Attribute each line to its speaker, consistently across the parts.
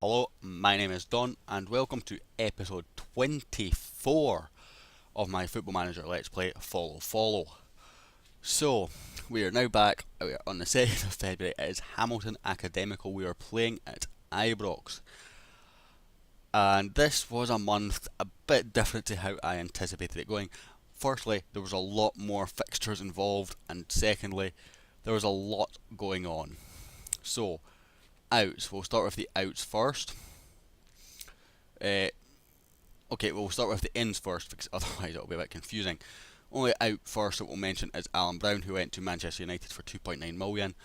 Speaker 1: Hello, my name is Don, and welcome to episode 24 of my Football Manager Let's Play Follow Follow. So, we are now back on the 2nd of February. It is Hamilton Academical. We are playing at Ibrox. And this was a month a bit different to how I anticipated it going. Firstly, there was a lot more fixtures involved, and secondly, there was a lot going on. So, outs. We'll start with the outs first. Okay, we'll start with the ins first because otherwise it'll be a bit confusing. Only out first that we'll mention is Alan Brown, who went to Manchester United for 2.9 million.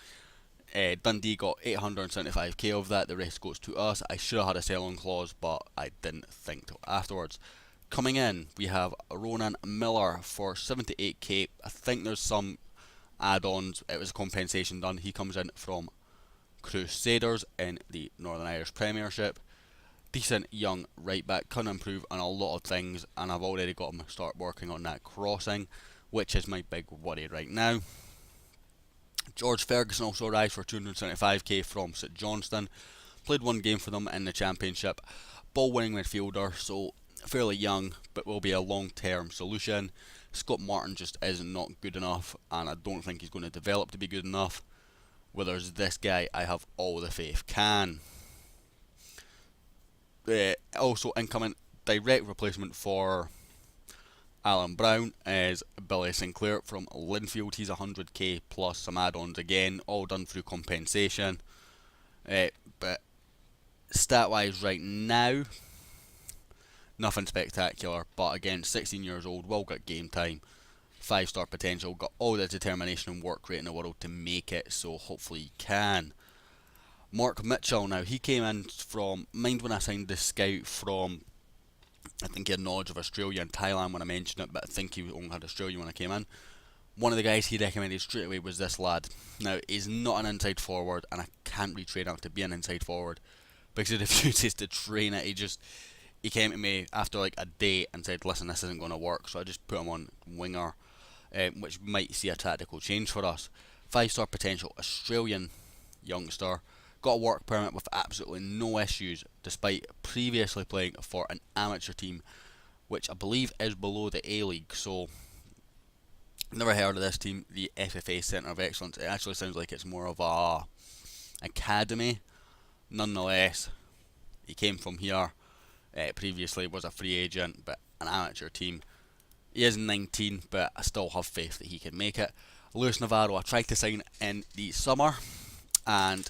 Speaker 1: Dundee got 875k of that, the rest goes to us. I should have had a sell-on clause, but I didn't think till afterwards. Coming in, we have Ronan Miller for 78k. I think there's some add-ons, it was a compensation done. He comes in from Crusaders in the Northern Irish Premiership. Decent young right back, can improve on a lot of things, and I've already got him to start working on that crossing, which is my big worry right now. George Ferguson also arrived for 275k from St Johnstone. Played one game for them in the Championship. Ball winning midfielder, so fairly young, but will be a long term solution. Scott Martin just is not good enough, and I don't think he's going to develop to be good enough. Whereas this guy, I have all the faith can. Also incoming direct replacement for Alan Brown is Billy Sinclair from Linfield. He's 100k plus some add-ons again, all done through compensation. But stat-wise right now, nothing spectacular. But again, 16 years old, well got game time. 5-star potential, got all the determination and work rate in the world to make it, so hopefully he can. Mark Mitchell now, he came in from, mind when I signed this scout from, I think he had knowledge of Australia and Thailand when I mentioned it, but I think he only had Australia when I came in. One of the guys he recommended straight away was this lad. Now, he's not an inside forward, and I can't retrain him to be an inside forward, because he refuses to train it. He came to me after like a day and said, listen, this isn't going to work, so I just put him on winger. Which might see a tactical change for us. 5-star potential Australian youngster, got a work permit with absolutely no issues, despite previously playing for an amateur team, which I believe is below the A-League. So, never heard of this team, the FFA Centre of Excellence. It actually sounds like it's more of a academy. Nonetheless, he came from here. Previously was a free agent, but an amateur team. He is 19, but I still have faith that he can make it. Luis Navarro, I tried to sign in the summer, and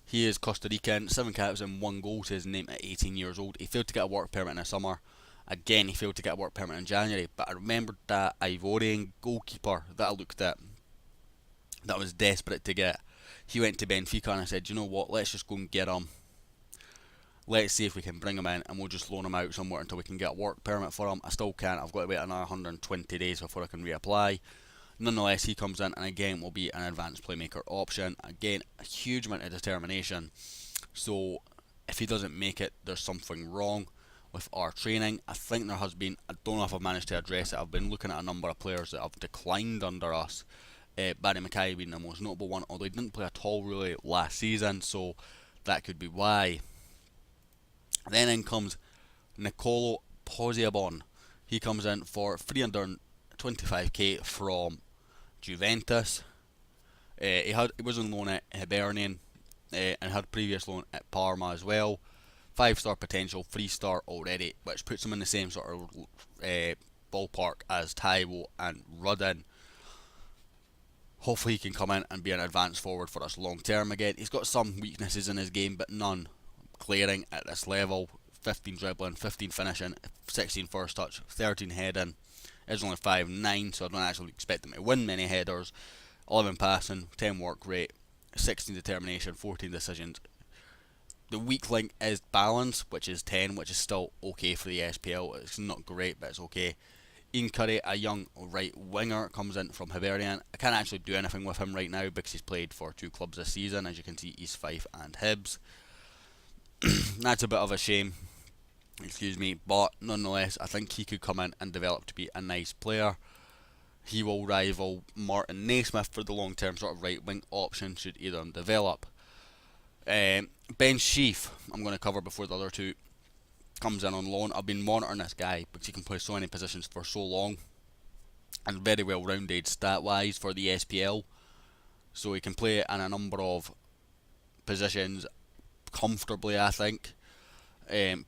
Speaker 1: he is Costa Rican, 7 caps and 1 goal to his name at 18 years old. He failed to get a work permit in the summer. Again, he failed to get a work permit in January, but I remembered that Ivorian goalkeeper that I looked at, that I was desperate to get. He went to Benfica, and I said, you know what, let's just go and get him. Let's see if we can bring him in, and we'll just loan him out somewhere until we can get a work permit for him. I still can't. I've got to wait another 120 days before I can reapply. Nonetheless, he comes in and again will be an advanced playmaker option. Again, a huge amount of determination. So if he doesn't make it, there's something wrong with our training. I think there has been, I don't know if I've managed to address it. I've been looking at a number of players that have declined under us. Barry Mackay being the most notable one, although he didn't play at all really last season, so that could be why. Then in comes Nicolo Poziabon. He comes in for 325k from Juventus. He was on loan at Hibernian and had previous loan at Parma as well. 5-star potential, 3-star already, which puts him in the same sort of ballpark as Taiwo and Rudin. Hopefully he can come in and be an advanced forward for us long term again. He's got some weaknesses in his game, but none clearing at this level. 15 dribbling, 15 finishing, 16 first touch, 13 heading. Is only 5'9", so I don't actually expect him to win many headers. 11 passing, 10 work rate, 16 determination, 14 decisions. The weak link is balance, which is 10, which is still okay for the SPL. It's not great, but it's okay. Ian Curry, a young right winger, comes in from Hibernian. I can't actually do anything with him right now because he's played for 2 clubs this season, as you can see, East Fife and Hibs. That's a bit of a shame, excuse me, but nonetheless I think he could come in and develop to be a nice player. He will rival Martin Naismith for the long term sort of right wing option should either of them develop. Ben Sheaf, I'm going to cover before the other two comes in on loan. I've been monitoring this guy because he can play so many positions for so long and very well rounded stat wise for the SPL. So he can play in a number of positions comfortably, I think.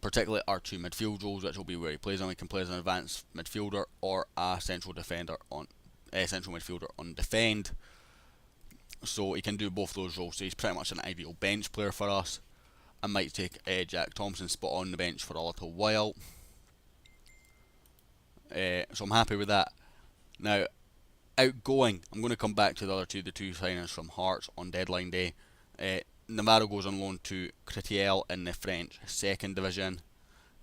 Speaker 1: Particularly our two midfield roles, which will be where he plays on. He can play as an advanced midfielder or a central defender on central midfielder on defend. So he can do both those roles. So he's pretty much an ideal bench player for us. I might take Jack Thompson's spot on the bench for a little while. So I'm happy with that. Now, outgoing, I'm going to come back to the other two, the two signings from Hearts on deadline day. Navarro goes on loan to Cretiel in the French second division.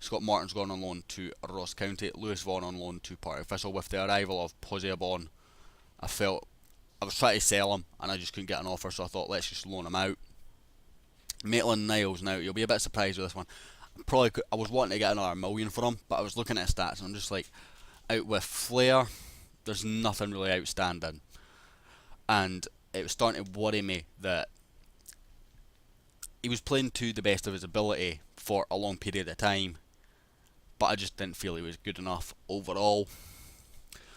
Speaker 1: Scott Martin's gone on loan to Ross County. Lewis Vaughan on loan to Party Official. With the arrival of Poseyabon, I felt I was trying to sell him and I just couldn't get an offer, so I thought let's just loan him out. Maitland-Niles, now you'll be a bit surprised with this one. I was wanting to get another million for him, but I was looking at his stats and I'm just like, out with Flair, there's nothing really outstanding, and it was starting to worry me that he was playing to the best of his ability for a long period of time, but I just didn't feel he was good enough overall.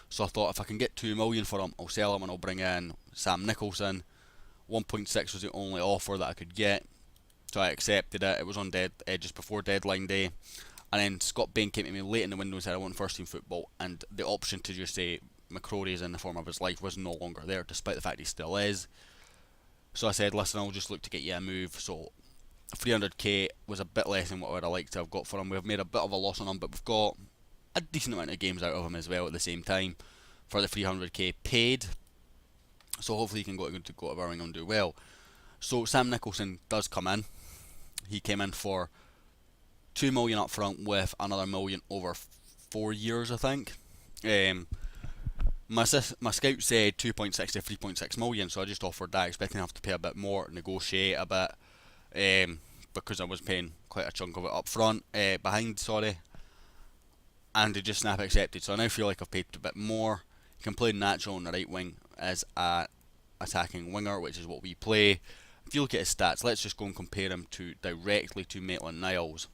Speaker 1: So I thought if I can get 2 million for him, I'll sell him and I'll bring in Sam Nicholson. 1.6 was the only offer that I could get, so I accepted it. It was on just before deadline day, and then Scott Bain came to me late in the window and said I want first team football, and the option to just say McCrory's in the form of his life was no longer there, despite the fact he still is. So I said, listen, I'll just look to get you a move. So 300k was a bit less than what I would have liked to have got for him. We've made a bit of a loss on him, but we've got a decent amount of games out of him as well at the same time for the 300k paid. So hopefully he can go to Birmingham and do well. So Sam Nicholson does come in. He came in for 2 million up front with another million over 4 years, I think. My scout said 2.6 to 3.6 million, so I just offered that, expecting to have to pay a bit more, negotiate a bit, because I was paying quite a chunk of it up front, and they just snap accepted. So I now feel like I've paid a bit more. He can play natural on the right wing as a attacking winger, which is what we play. If you look at his stats, let's just go and compare him directly to Maitland-Niles.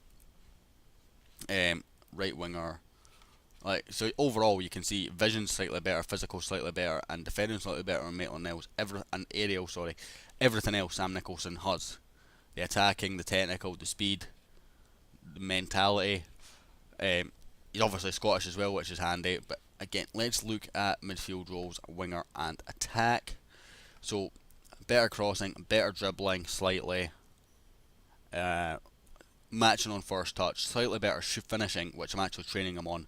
Speaker 1: Right winger. So overall, you can see vision slightly better, physical slightly better, and defending slightly better on Maitland-Niles. Everything else Sam Nicholson has. The attacking, the technical, the speed, the mentality. He's obviously Scottish as well, which is handy. But again, let's look at midfield roles, winger and attack. So better crossing, better dribbling slightly. Matching on first touch, slightly better finishing, which I'm actually training him on.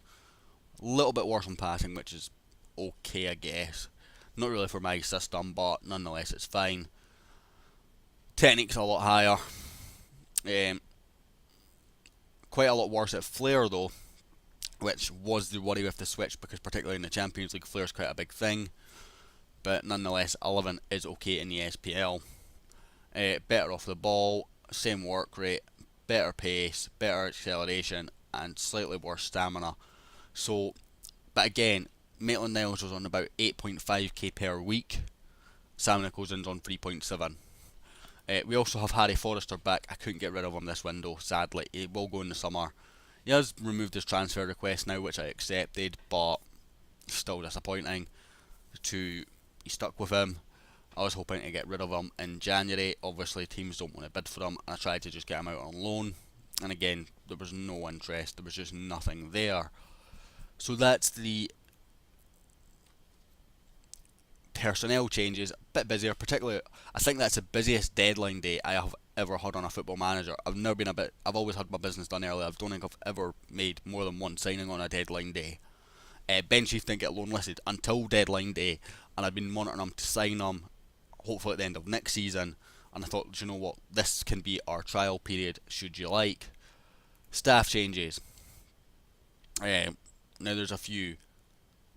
Speaker 1: A little bit worse on passing, which is okay, I guess. Not really for my system, but nonetheless, it's fine. Technique's a lot higher. Quite a lot worse at Flair, though, which was the worry with the switch, because particularly in the Champions League, Flair's quite a big thing. But nonetheless, 11 is okay in the SPL. Better off the ball, same work rate, better pace, better acceleration, and slightly worse stamina. So, but again, Maitland-Niles was on about 8.5k per week. Sam Nicholson's on 3.7. We also have Harry Forrester back. I couldn't get rid of him this window, sadly. He will go in the summer. He has removed his transfer request now, which I accepted, but still disappointing. He stuck with him. I was hoping to get rid of him in January. Obviously, teams don't want to bid for him, and I tried to just get him out on loan. And again, there was no interest. There was just nothing there. So that's the personnel changes. A bit busier, particularly. I think that's the busiest deadline day I have ever had on a Football Manager. I've always had my business done early. I don't think I've ever made more than one signing on a deadline day. Ben Sheaf didn't get loan listed until deadline day, and I've been monitoring him to sign him, hopefully at the end of next season. And I thought, do you know what, this can be our trial period, should you like. Staff changes. Now there's a few.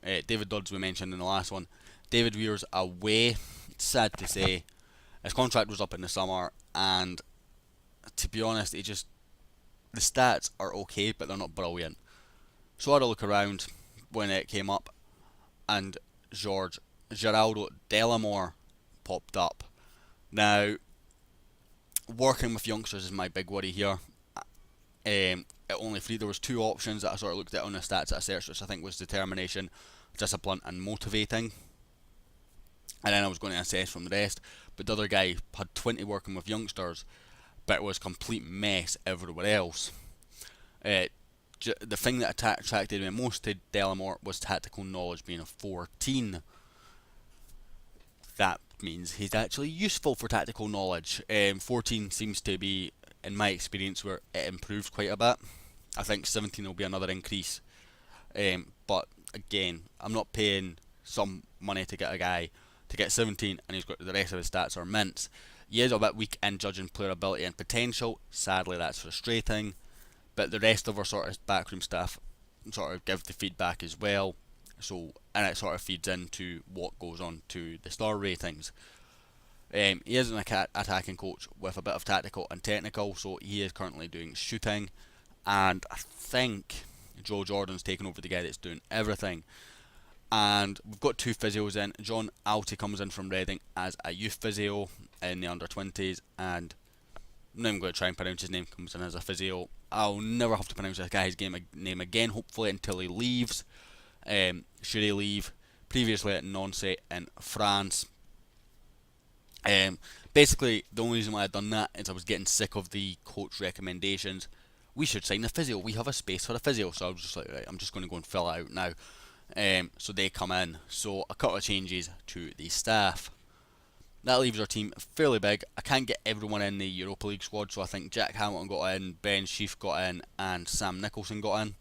Speaker 1: David Dodds we mentioned in the last one. David Weir's away. It's sad to say. His contract was up in the summer, and to be honest, the stats are okay, but they're not brilliant. So I had a look around when it came up, and Geraldo Delamore popped up. Now, Working with youngsters is my big worry here. There was two options that I sort of looked at on the stats that I searched, which I think was determination, discipline, and motivating. And then I was going to assess from the rest. But the other guy had 20 working with youngsters, but it was complete mess everywhere else. The thing that attracted me most to Delamore was tactical knowledge being a 14. That means he's actually useful for tactical knowledge. 14 seems to be, in my experience, where it improved quite a bit. I think 17 will be another increase. But again, I'm not paying some money to get a guy to get 17 and he's got the rest of his stats are mints. He is a bit weak in judging player ability and potential. Sadly, that's frustrating. But the rest of our sort of backroom staff sort of give the feedback as well. So, and it sort of feeds into what goes on to the star ratings. He is an attacking coach with a bit of tactical and technical, so he is currently doing shooting, and I think Joe Jordan's taken over the guy that's doing everything. And we've got two physios in. John Alty comes in from Reading as a youth physio in the under 20s, and I'm not even going to try and pronounce his name, comes in as a physio. I'll never have to pronounce this guy's name again, hopefully, until he leaves. Should he leave? Previously at Nancy in France. Basically, the only reason why I'd done that is I was getting sick of the coach recommendations. We should sign a physio. We have a space for a physio. So I was just like, right, I'm just going to go and fill it out now. So they come in. So a couple of changes to the staff. That leaves our team fairly big. I can't get everyone in the Europa League squad, so I think Jack Hamilton got in, Ben Sheaf got in, and Sam Nicholson got in.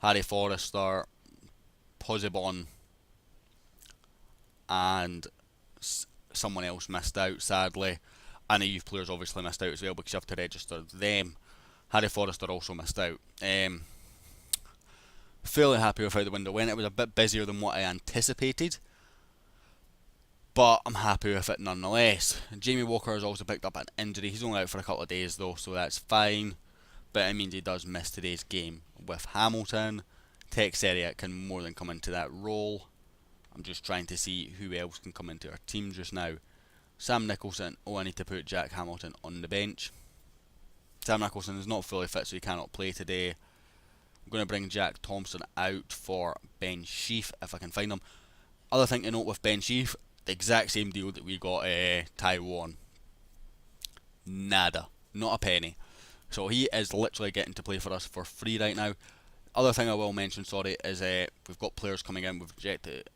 Speaker 1: Harry Forrester, Posibon, and someone else missed out, sadly. And the youth players obviously missed out as well because you have to register them. Harry Forrester also missed out. Fairly happy with how the window went. It was a bit busier than what I anticipated, but I'm happy with it nonetheless. Jamie Walker has also picked up an injury. He's only out for a couple of days though, so that's fine. But it means he does miss today's game with Hamilton. Texeria can more than come into that role. I'm just trying to see who else can come into our team just now. Sam Nicholson. Oh, I need to put Jack Hamilton on the bench. Sam Nicholson is not fully fit, so he cannot play today. I'm going to bring Jack Thompson out for Ben Sheaf if I can find him. Other thing to note with Ben Sheaf, the exact same deal that we got Taiwan. Nada. Not a penny. So he is literally getting to play for us for free right now. Other thing I will mention, is we've got players coming in. We've rejected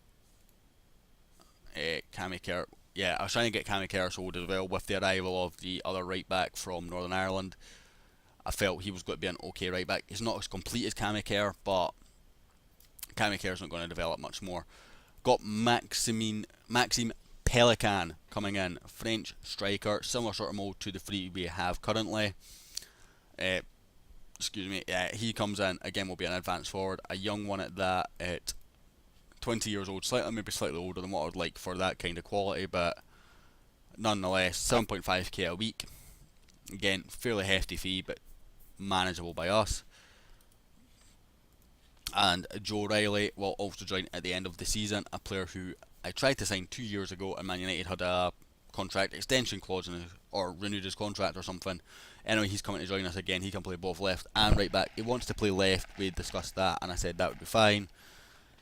Speaker 1: Cammy Kerr. Yeah, I was trying to get Cammy Kerr sold as well with the arrival of the other right back from Northern Ireland. I felt he was going to be an okay right back. He's not as complete as Cammy Kerr, but Cammy Kerr's not going to develop much more. Got Maxime Pelican coming in, French striker, similar sort of mould to the three we have currently. He comes in, again will be an advanced forward, a young one at that, at 20 years old, maybe slightly older than what I would like for that kind of quality, but nonetheless, 7.5k a week. Again, fairly hefty fee, but manageable by us. And Joe Riley will also join at the end of the season, a player who I tried to sign 2 years ago, and Man United had a contract extension clause or renewed his contract or something. Anyway, he's coming to join us again. He can play both left and right back. He wants to play left. We discussed that, and I said that would be fine.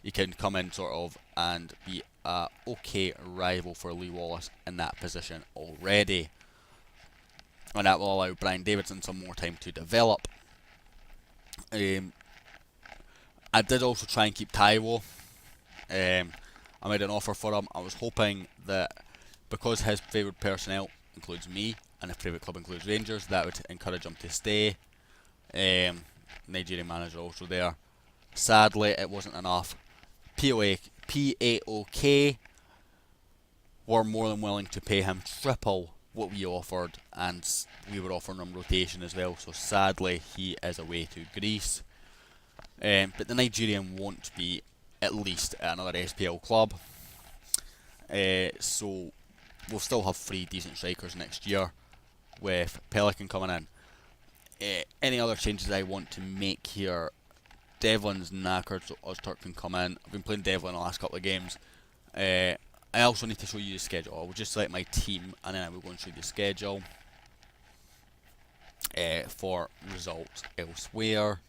Speaker 1: He can come in sort of and be a okay rival for Lee Wallace in that position already. And that will allow Brian Davidson some more time to develop. I did also try and keep Taiwo. I made an offer for him. I was hoping that because his favoured personnel includes me and his favourite club includes Rangers, that would encourage him to stay. Nigerian manager also there. Sadly, it wasn't enough. PAOK were more than willing to pay him triple what we offered, and we were offering him rotation as well, so sadly he is away to Greece. But the Nigerian won't be at least at another SPL club, so we'll still have 3 decent strikers next year with Pelican coming in. Any other changes I want to make here? Devlin's knackered, so Ozturk can come in. I've been playing Devlin the last couple of games. I also need to show you the schedule. I will just select my team and then I will go and show you the schedule. for results elsewhere.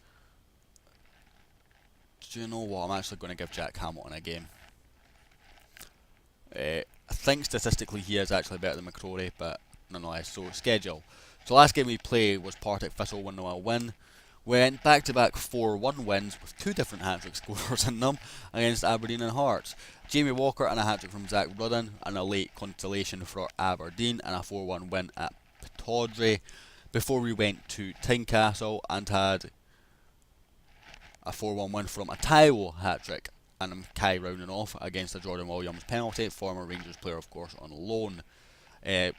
Speaker 1: Do you know what? I'm actually going to give Jack Hamilton a game. I think statistically he is actually better than McCrory, but nonetheless. So schedule. So last game we played was Partick Thistle 1-0 win. Went back-to-back 4-1 wins with 2 different hat-trick scorers in them against Aberdeen and Hearts. Jamie Walker and a hat-trick from Zach Rudden, and a late consolation for Aberdeen, and a 4-1 win at Pittodrie. Before we went to Tynecastle and had a 4-1 win from a Taiwo hat-trick and Kai rounding off against a Jordan Williams penalty, former Rangers player of course on loan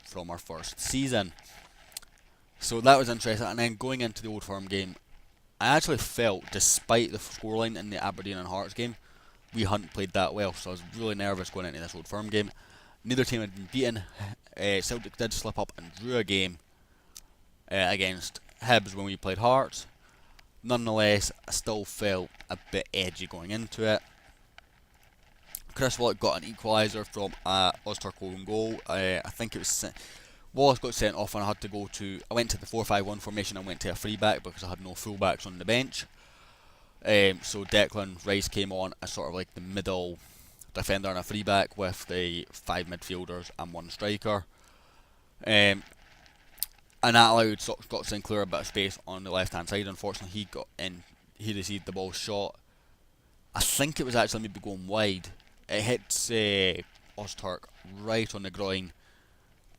Speaker 1: from our first season. So that was interesting. And then going into the Old Firm game, I actually felt, despite the scoreline in the Aberdeen and Hearts game, we hadn't played that well, so I was really nervous going into this Old Firm game. Neither team had been beaten. Celtic did slip up and drew a game against Hibs when we played Hearts. Nonetheless, I still felt a bit edgy going into it. Chris Wallace got an equaliser from Ozturk own goal. I think it was Wallace got sent off and I had to go to... I went to the 4-5-1 formation and went to a free back because I had no fullbacks on the bench. So Declan Rice came on as sort of like the middle defender and a free back with the 5 midfielders and 1 striker. And that allowed Scott Sinclair a bit of space on the left hand side. Unfortunately he got in, he received the ball shot. I think it was actually maybe going wide. It hits Ozturk right on the groin,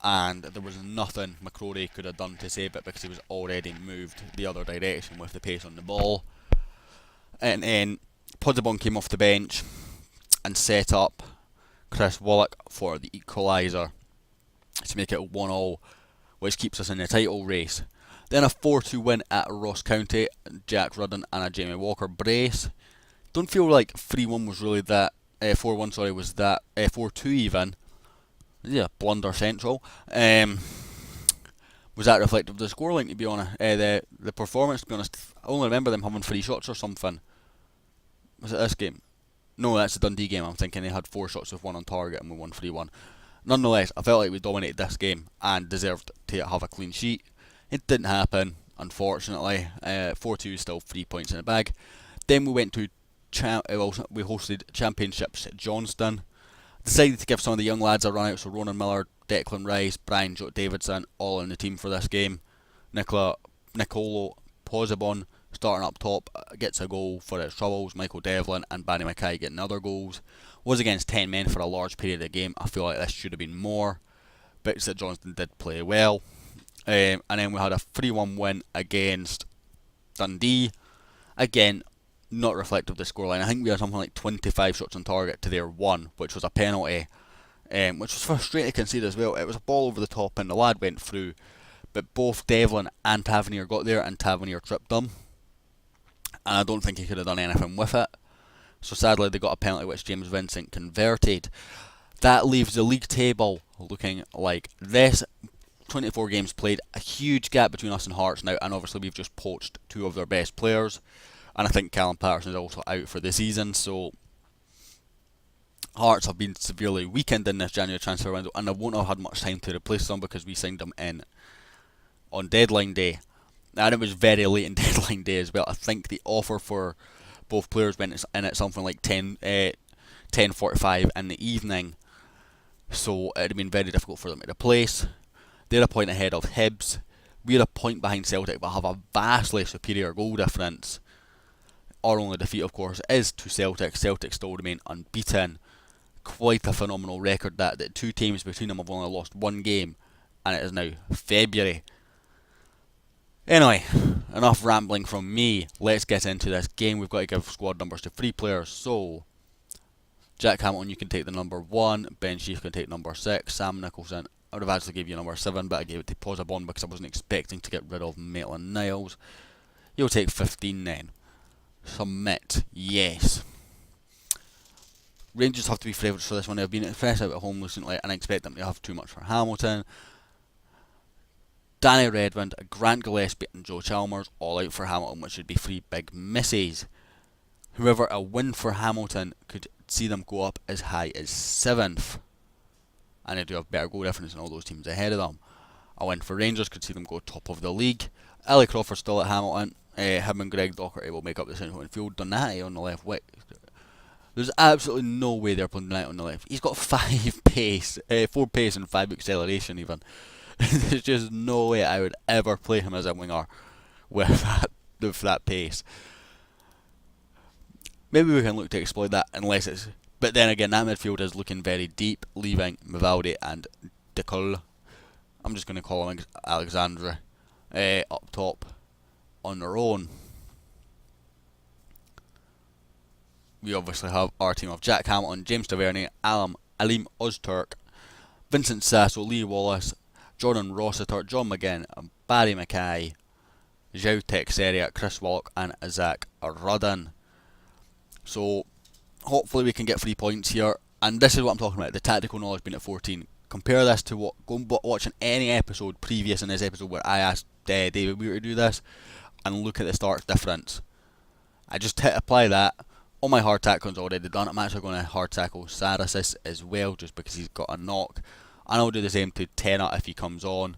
Speaker 1: and there was nothing McCrory could have done to save it because he was already moved the other direction with the pace on the ball. And then Podzebon came off the bench and set up Chris Wallach for the equaliser to make it 1-1, which keeps us in the title race. Then a 4-2 win at Ross County, Jack Rudden and a Jamie Walker brace. Don't feel like 3-1 was really that, 4-1 sorry, was that, 4-2 even. Yeah, blunder central. Was that reflective of the scoreline, to be honest? The performance, to be honest, I only remember them having 3 shots or something. Was it this game? No, that's the Dundee game. I'm thinking they had 4 shots with 1 on target and we won 3-1. Nonetheless, I felt like we dominated this game and deserved to have a clean sheet. It didn't happen, unfortunately. 4-2 is still 3 points in the bag. Then we went to we hosted Championships at Johnston. Decided to give some of the young lads a run out, so Ronan Miller, Declan Rice, Brian Joe Davidson, all in the team for this game. Nicolo Podzebon starting up top, gets a goal for his troubles. Michael Devlin and Barry Mackay getting other goals. Was against 10 men for a large period of the game. I feel like this should have been more. But that Johnston did play well. And then we had a 3-1 win against Dundee. Again, not reflective of the scoreline. I think we had something like 25 shots on target to their 1, which was a penalty, which was frustrating to concede as well. It was a ball over the top and the lad went through, but both Devlin and Tavernier got there and Tavernier tripped them, and I don't think he could have done anything with it. So sadly they got a penalty which James Vincent converted. That leaves the league table looking like this. 24 games played, a huge gap between us and Hearts now, and obviously we've just poached 2 of their best players. And I think Callum Patterson is also out for the season, so Hearts have been severely weakened in this January transfer window, and they won't have had much time to replace them because we signed them in on deadline day. And it was very late in deadline day as well. I think the offer for both players went in at something like 10:45 in the evening, so it would have been very difficult for them to replace. They're a point ahead of Hibs. We're a point behind Celtic, but have a vastly superior goal difference. Our only defeat, of course, is to Celtic. Celtic still remain unbeaten. Quite a phenomenal record that. The 2 teams between them have only lost 1 game, and it is now February. Anyway, enough rambling from me. Let's get into this game. We've got to give squad numbers to 3 players. So, Jack Hamilton, you can take the number 1. Ben Sheaf can take number 6. Sam Nicholson, I would have actually given you number 7, but I gave it to Podzebon because I wasn't expecting to get rid of Maitland-Niles. You'll take 15 then. Submit. Yes. Rangers have to be favourites for this one. They've been impressive at home recently, and I expect them to have too much for Hamilton. Danny Redmond, Grant Gillespie and Joe Chalmers all out for Hamilton, which would be 3 big misses. However, a win for Hamilton could see them go up as high as 7th, and they do have better goal difference than all those teams ahead of them. A win for Rangers could see them go top of the league. Ali Crawford still at Hamilton. Him and Greg Docherty will make up the central midfield. Donati on the left wing. There's absolutely no way they're putting Donati on the left. He's got 5 pace, 4 pace and 5 acceleration even. There's just no way I would ever play him as a winger with that pace. Maybe we can look to exploit that unless it's... But then again, that midfield is looking very deep, leaving Mivaldi and De Col. I'm just going to call him Alexandre up top on their own. We obviously have our team of Jack Hamilton, James Tavernier, Alim Ozturk, Vincent Sasso, Lee Wallace, Jordan Rossiter, John McGinn, Barry Mackay, João Teixeira, Chris Wallock and Zach Rudden. So hopefully we can get 3 points here. And this is what I'm talking about, the tactical knowledge being at 14. Compare this to watching any episode previous in this episode where I asked David Weir to do this, and look at the stark difference. I just apply that. All my hard tackles already done. I'm actually going to hard tackle Sarasis as well, just because he's got a knock. And I'll do the same to Tena if he comes on.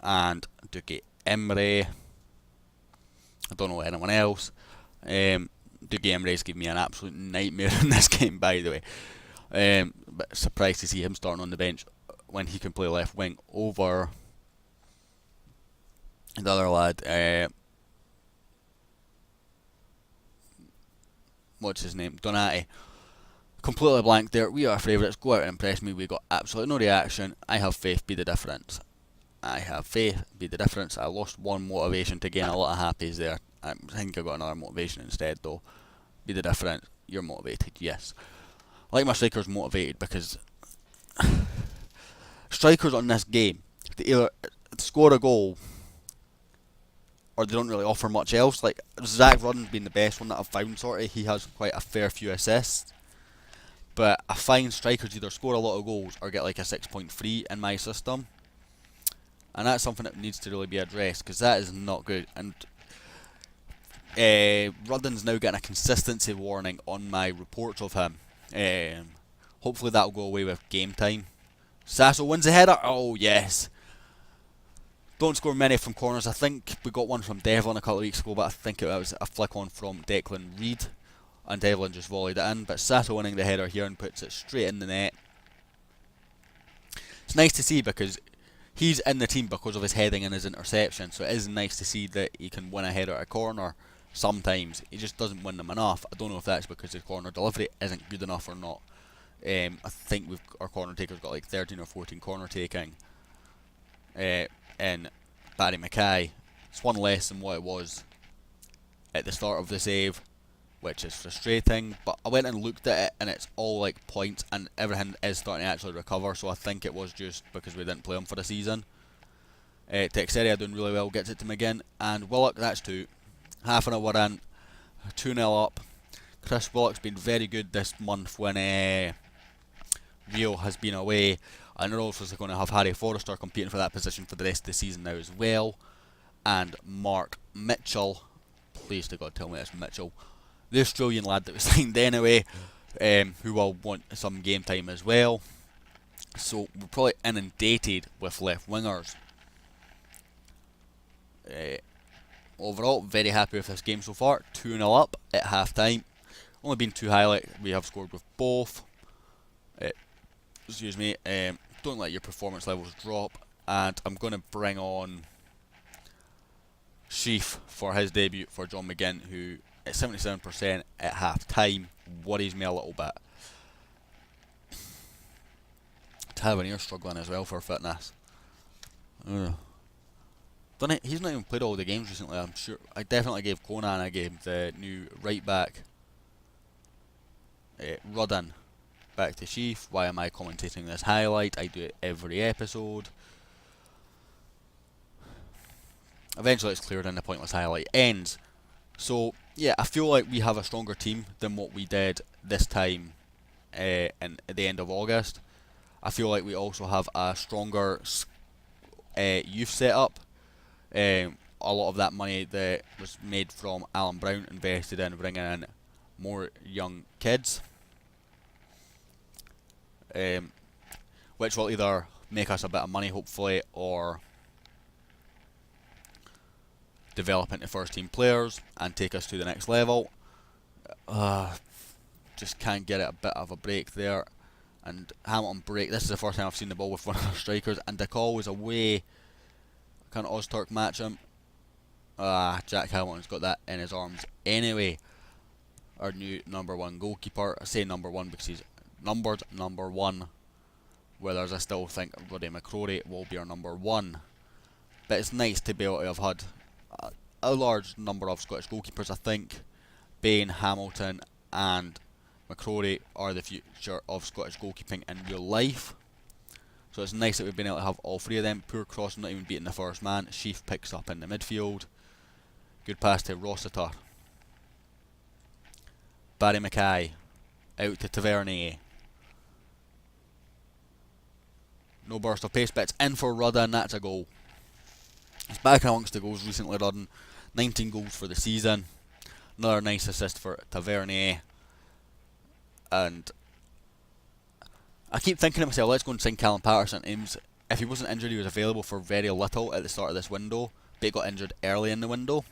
Speaker 1: And Duque Emre. I don't know anyone else. Duque Emre's given me an absolute nightmare in this game, by the way. But surprised to see him starting on the bench when he can play left wing over the other lad. What's his name? Donati. Completely blank there. We are favourites. Go out and impress me. We got absolutely no reaction. I have faith. Be the difference. I have faith. Be the difference. I lost one motivation to gain a lot of happies there. I think I got another motivation instead though. Be the difference. You're motivated. Yes. I like my strikers motivated because strikers on this game, they either score a goal or they don't really offer much else. Like Zach Rudden's been the best one that I've found, sort of. He has quite a fair few assists. But I find strikers either score a lot of goals or get like a 6.3 in my system. And that's something that needs to really be addressed, because that is not good. And Rudden's now getting a consistency warning on my reports of him. Hopefully that'll go away with game time. Sasso wins the header. Oh yes. Don't score many from corners. I think we got one from Devlin a couple of weeks ago, but I think it was a flick on from Declan Reid, and Devlin just volleyed it in. But Sasso winning the header here and puts it straight in the net. It's nice to see because he's in the team because of his heading and his interception, so it is nice to see that he can win a header at a corner. Sometimes he just doesn't win them enough. I don't know if that's because his corner delivery isn't good enough or not. I think our corner taker's got like 13 or 14 corner taking. In Barry Mackay. It's one less than what it was at the start of the save, which is frustrating, but I went and looked at it and it's all like points and everything is starting to actually recover, so I think it was just because we didn't play him for the season. Teixeira doing really well, gets it to McGinn, and Willock, that's 2. Half an hour in, 2-0 up. Chris Willock's been very good this month when Rio has been away. And they're also going to have Harry Forrester competing for that position for the rest of the season now as well. And Mark Mitchell, please to God tell me it's Mitchell, the Australian lad that was signed anyway, who will want some game time as well. So we're probably inundated with left wingers. Overall, very happy with this game so far. 2-0 up at half time. Only been 2 highlights. We have scored with both. Excuse me. Don't let your performance levels drop. And I'm going to bring on Sheaf for his debut for John McGinn, who at 77% at half time worries me a little bit. Tavernier struggling as well for fitness. He's not even played all the games recently. I'm sure. I definitely gave Conan a game, the new right back. Rudden back to Sheaf. Why am I commentating this highlight? I do it every episode. Eventually it's cleared and the pointless highlight ends. So yeah, I feel like we have a stronger team than what we did this time at the end of August. I feel like we also have a stronger youth setup. A lot of that money that was made from Alan Brown invested in bringing in more young kids, which will either make us a bit of money hopefully, or develop into first team players and take us to the next level. Just can't get it a bit of a break there. And Hamilton break. This is the first time I've seen the ball with one of our strikers, and the call was away. Can Ozturk match him? Jack Hamilton's got that in his arms anyway. Our new number 1 goalkeeper. I say number 1 because he's numbered number 1. Whereas I still think Roddy McCrory will be our number 1. But it's nice to be able to have had a large number of Scottish goalkeepers. I think Bain, Hamilton and McCrory are the future of Scottish goalkeeping in real life. So it's nice that we've been able to have all 3 of them. Poor cross, not even beating the first man. Sheaf picks up in the midfield. Good pass to Rossiter. Barry Mackay out to Tavernier. No burst of pace, but it's in for Rudda, and that's a goal. He's back amongst the goals recently done. 19 goals for the season. Another nice assist for Tavernier. And I keep thinking to myself, let's go and sign Callum Patterson. If he wasn't injured, he was available for very little at the start of this window, but he got injured early in the window.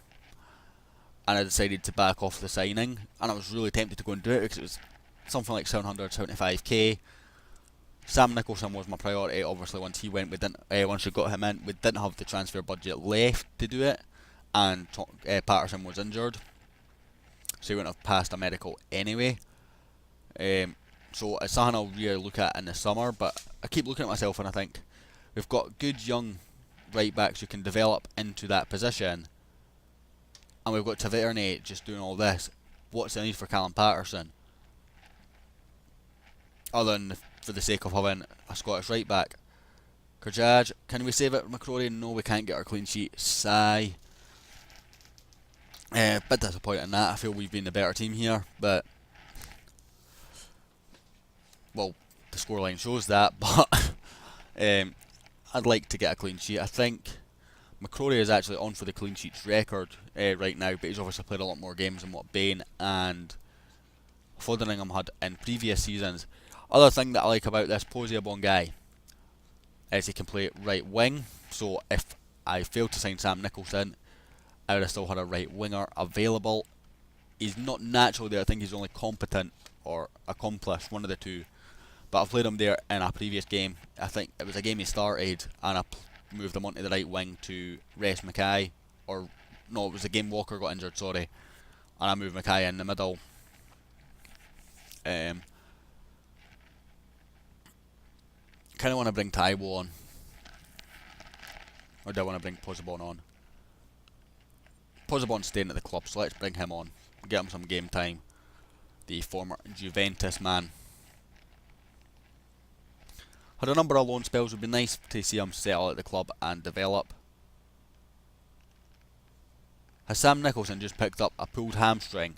Speaker 1: And I decided to back off the signing, and I was really tempted to go and do it because it was something like 775k. Sam Nicholson was my priority. Obviously, once he went, once we got him in, we didn't have the transfer budget left to do it, and Patterson was injured, so he wouldn't have passed a medical anyway. So it's something I'll really look at in the summer. But I keep looking at myself and I think we've got good young right backs who can develop into that position, and we've got Tavernier just doing all this. What's the need for Callum Patterson? Other than for the sake of having a Scottish right back. Kerjaj, can we save it? McCrory? No, we can't get our clean sheet. Sigh. Bit disappointed in that. I feel we've been the better team here, but well, the scoreline shows that. But I'd like to get a clean sheet. I think McCrory is actually on for the clean sheets record right now, but he's obviously played a lot more games than what Bain and Fotheringham had in previous seasons. Other thing that I like about this Posey Bongai is he can play right wing. So if I failed to sign Sam Nicholson, I would have still had a right winger available. He's not naturally there. I think he's only competent or accomplished, one of the two. But I've played him there in a previous game. I think it was a game he started, and I moved him onto the right wing to rest Mackay. Or no, it was a game Walker got injured, sorry, and I moved Mackay in the middle. Kind of want to bring Taiwo on, or do I want to bring Posibon on? Posibon's staying at the club, so let's bring him on, get him some game time. The former Juventus man. Had a number of loan spells. Would be nice to see him settle at the club and develop. Has Sam Nicholson just picked up a pulled hamstring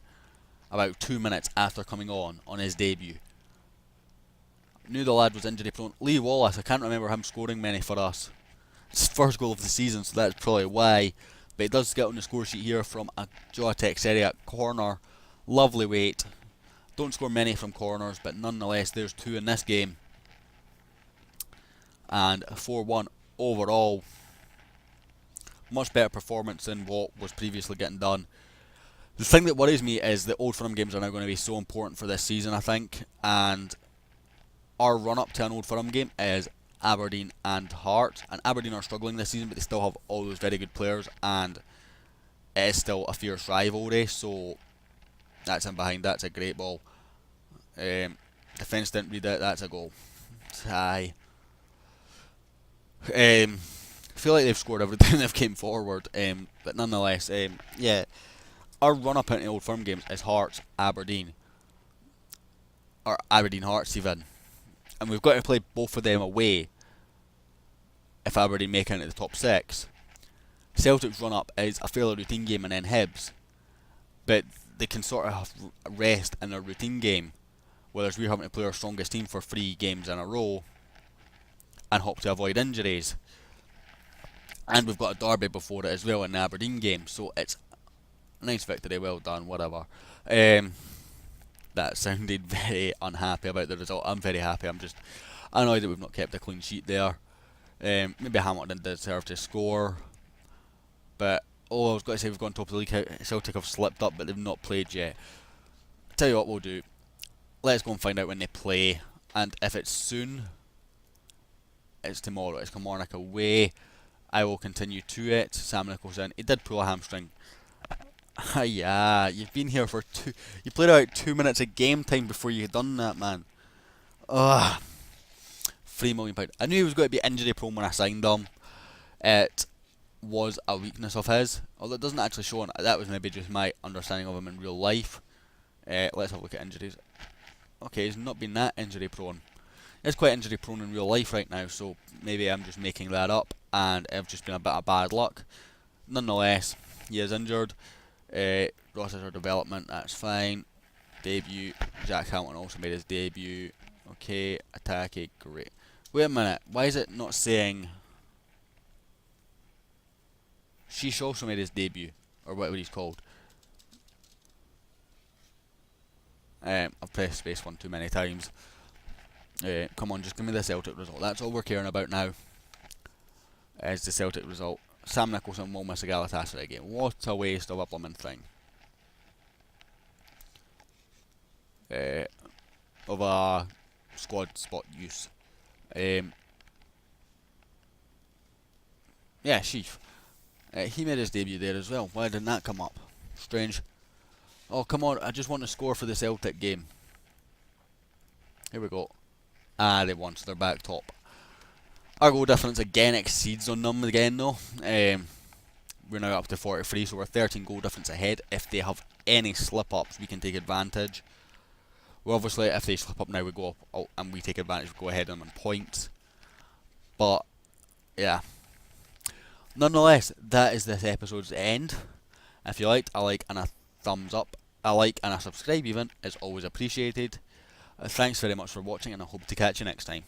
Speaker 1: about 2 minutes after coming on his debut? Knew the lad was injury prone. Lee Wallace, I can't remember him scoring many for us. It's his first goal of the season, so that's probably why. But he does get on the score sheet here from a Joa Teixeira corner. Lovely weight. Don't score many from corners, but nonetheless, there's 2 in this game. And a 4-1 overall. Much better performance than what was previously getting done. The thing that worries me is the Old Firm games are now going to be so important for this season, I think. And our run-up to an Old Firm game is Aberdeen and Hearts. And Aberdeen are struggling this season, but they still have all those very good players. And it is still a fierce rivalry, so that's in behind. That's a great ball. Defence didn't read it. That's a goal. Aye. I feel like they've scored every time they've came forward, but nonetheless, yeah, our run-up into Old Firm games is Hearts, Aberdeen, or Aberdeen Hearts even, and we've got to play both of them away if Aberdeen make it into the top 6. Celtic's run-up is a fairly routine game and then Hibs, but they can sort of rest in a routine game, whereas we're having to play our strongest team for 3 games in a row and hope to avoid injuries. And we've got a derby before it as well in the Aberdeen game, so it's a nice victory, well done, whatever. That sounded very unhappy about the result. I'm very happy. I'm just annoyed that we've not kept a clean sheet there. Maybe Hamilton deserved to score, but Oh, I was going to say we've gone top of the league. Celtic have slipped up, but they've not played yet. Tell you what we'll do. Let's go and find out when they play. And if it's soon, it's tomorrow. It's Kilmarnock away. I will continue to it. Sam Nicholson. He did pull a hamstring. Yeah, you've been here for You played about 2 minutes of game time before you had done that, man. Ugh. £3 million. I knew he was going to be injury prone when I signed him. It was a weakness of his, although it doesn't actually show. That was maybe just my understanding of him in real life. Let's have a look at injuries. Okay, he's not been that injury prone. He's quite injury prone in real life right now, so maybe I'm just making that up and I've just been a bit of bad luck. Nonetheless, he is injured. Rochester development, that's fine. Debut, Jack Hamilton also made his debut. Okay, attacking, great. Wait a minute, why is it not saying Sheesh also made his debut, or whatever he's called. I've pressed space one too many times. Come on, just give me the Celtic result. That's all we're caring about now. Is the Celtic result. Sam Nicholson will miss a Galatasaray game. What a waste of a blooming thing. Of a squad spot use. Yeah, Sheaf. He made his debut there as well. Why didn't that come up? Strange. Oh, come on. I just want to score for the Celtic game. Here we go. Ah, they won, so they're back top. Our goal difference again exceeds on them again, though. We're now up to 43, so we're 13 goal difference ahead. If they have any slip-ups, we can take advantage. Well, obviously, if they slip up now, we go up and we take advantage. We go ahead of them in points. But, yeah. Nonetheless, that is this episode's end. If you liked, a like and a thumbs up. A like and a subscribe even is always appreciated. Thanks very much for watching, and I hope to catch you next time.